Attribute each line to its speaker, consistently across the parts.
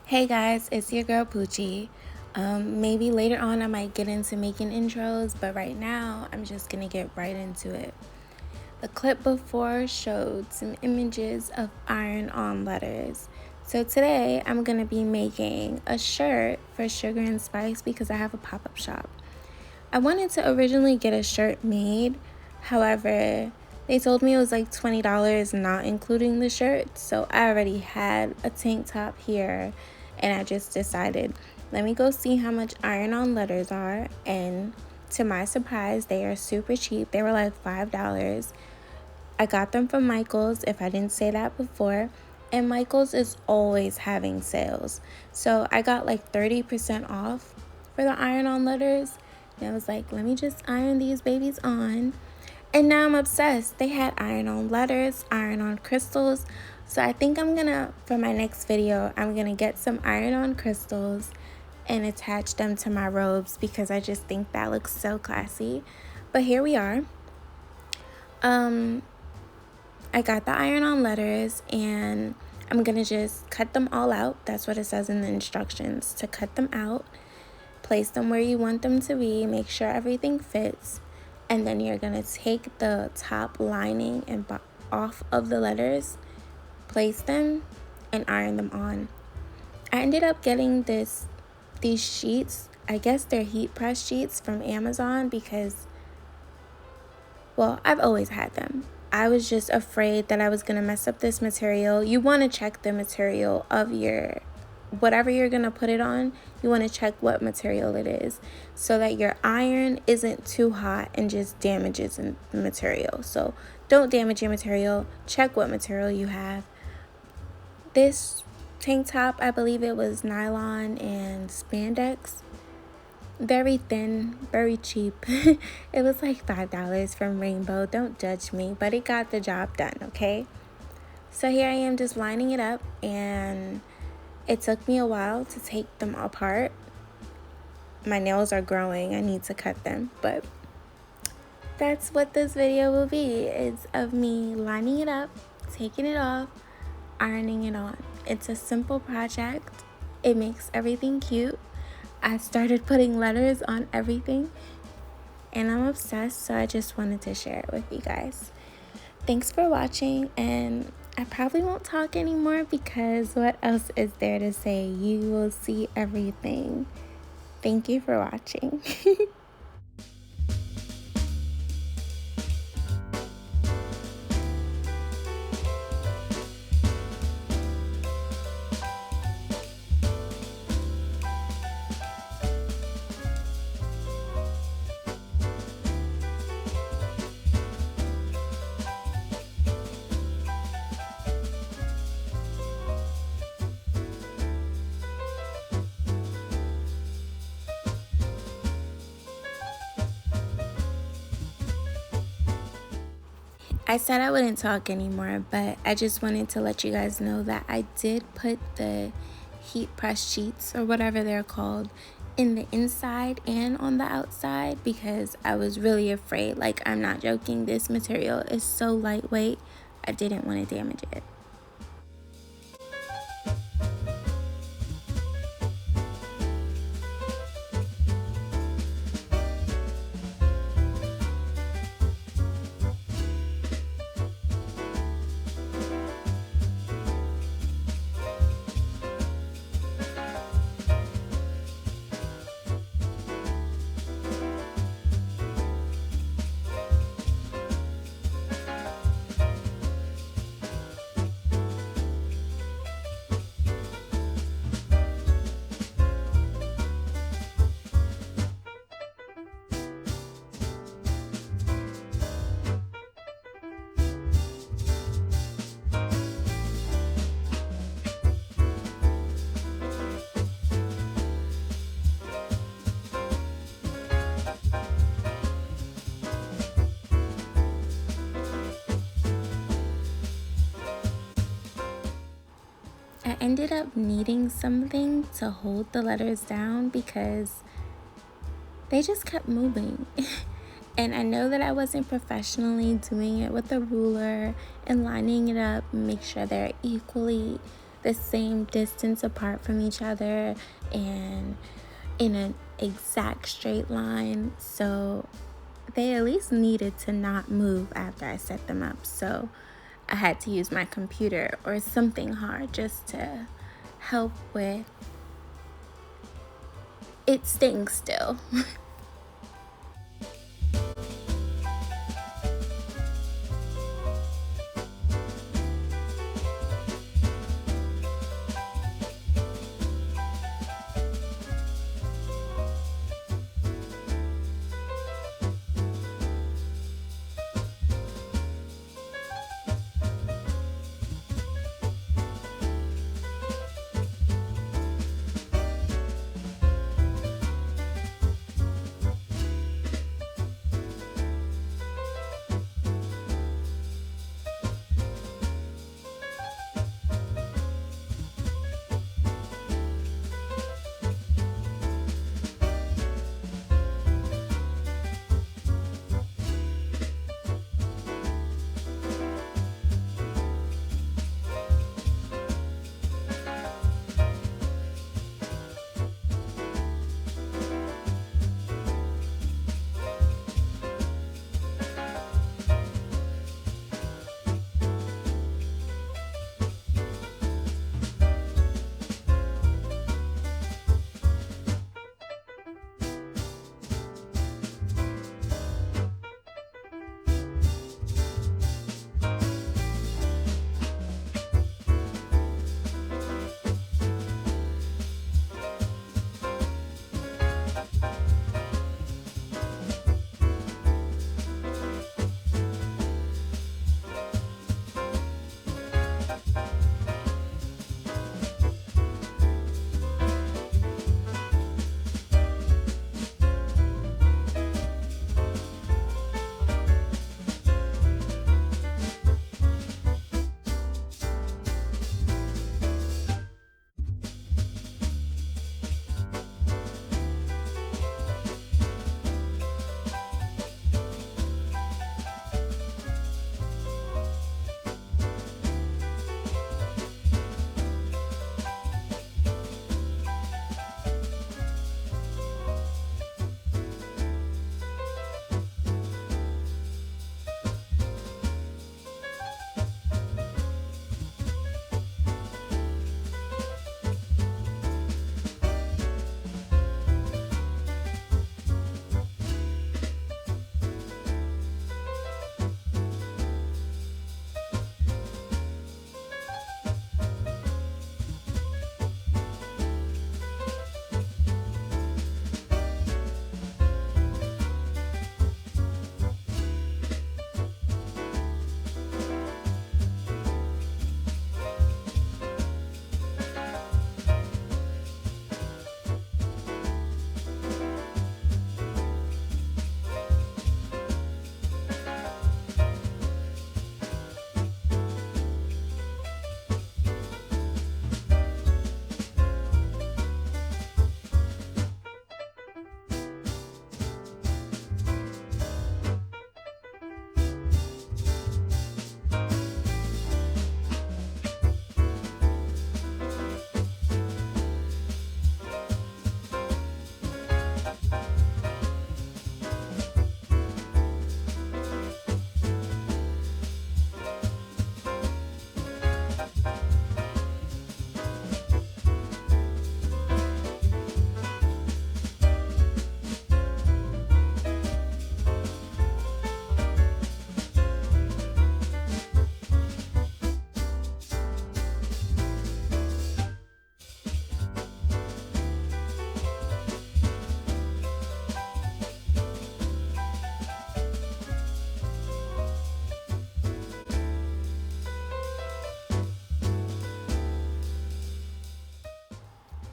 Speaker 1: Hey guys, it's your girl Poochie. Maybe later on I might get into making intros, but right now I'm just gonna get right into it. The clip before showed some images of iron-on letters. So today I'm gonna be making a shirt for Sugar and Spice because I have a pop-up shop. I wanted to originally get a shirt made, however, they told me it was like $20 not including the shirt, so I already had a tank top here and I just decided, let me go see how much iron-on letters are, and to my surprise, they are super cheap. They were like $5. I got them from Michael's, if I didn't say that before, and Michael's is always having sales. So I got like 30% off for the iron-on letters, and I was like, let me just iron these babies on. And now I'm obsessed. They had iron-on letters, iron-on crystals. So I think I'm gonna, for my next video, I'm gonna get some iron-on crystals and attach them to my robes because I just think that looks so classy. But here we are. I got the iron-on letters and I'm gonna just cut them all out. That's what it says in the instructions, to cut them out. Place them where you want them to be, make sure everything fits, and then you're gonna take the top lining and off of the letters, place them, and iron them on. I ended up getting these sheets. I guess they're heat press sheets from Amazon because, well, I've always had them. I was just afraid that I was gonna mess up this material. You wanna check the material of your whatever you're gonna put it on. You want to check what material it is so that your iron isn't too hot and just damages the material. So don't damage your material. Check what material you have. This tank top, I believe it was nylon and spandex. Very thin, very cheap. It was like $5 from Rainbow. Don't judge me, but it got the job done, okay? So here I am just lining it up, and it took me a while to take them apart. My nails are growing. I need to cut them. But that's what this video will be. It's of me lining it up, taking it off, ironing it on. It's a simple project. It makes everything cute. I started putting letters on everything, and I'm obsessed, so I just wanted to share it with you guys. Thanks for watching, and I probably won't talk anymore because what else is there to say? You will see everything. Thank you for watching. I said I wouldn't talk anymore, but I just wanted to let you guys know that I did put the heat press sheets, or whatever they're called, in the inside and on the outside because I was really afraid. Like, I'm not joking, this material is so lightweight, I didn't want to damage it. I ended up needing something to hold the letters down because they just kept moving. And I know that I wasn't professionally doing it with a ruler and lining it up and make sure they're equally the same distance apart from each other and in an exact straight line. So they at least needed to not move after I set them up. So I had to use my computer or something hard just to help with it staying still.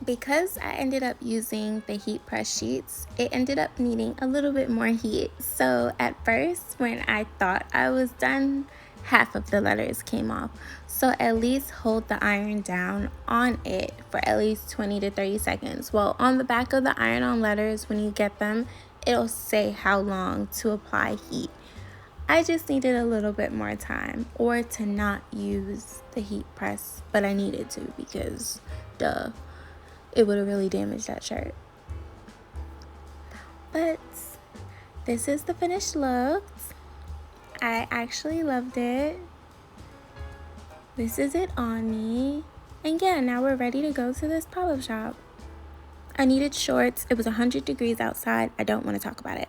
Speaker 1: Because I ended up using the heat press sheets, it ended up needing a little bit more heat. So at first, when I thought I was done, half of the letters came off. So at least hold the iron down on it for at least 20 to 30 seconds. Well, on the back of the iron-on letters, when you get them, it'll say how long to apply heat. I just needed a little bit more time, or to not use the heat press, but I needed to because duh, it would have really damaged that shirt. But this is the finished look. I actually loved it. This is it on me. And yeah, now we're ready to go to this pop-up shop. I needed shorts. It was 100 degrees outside. I don't want to talk about it.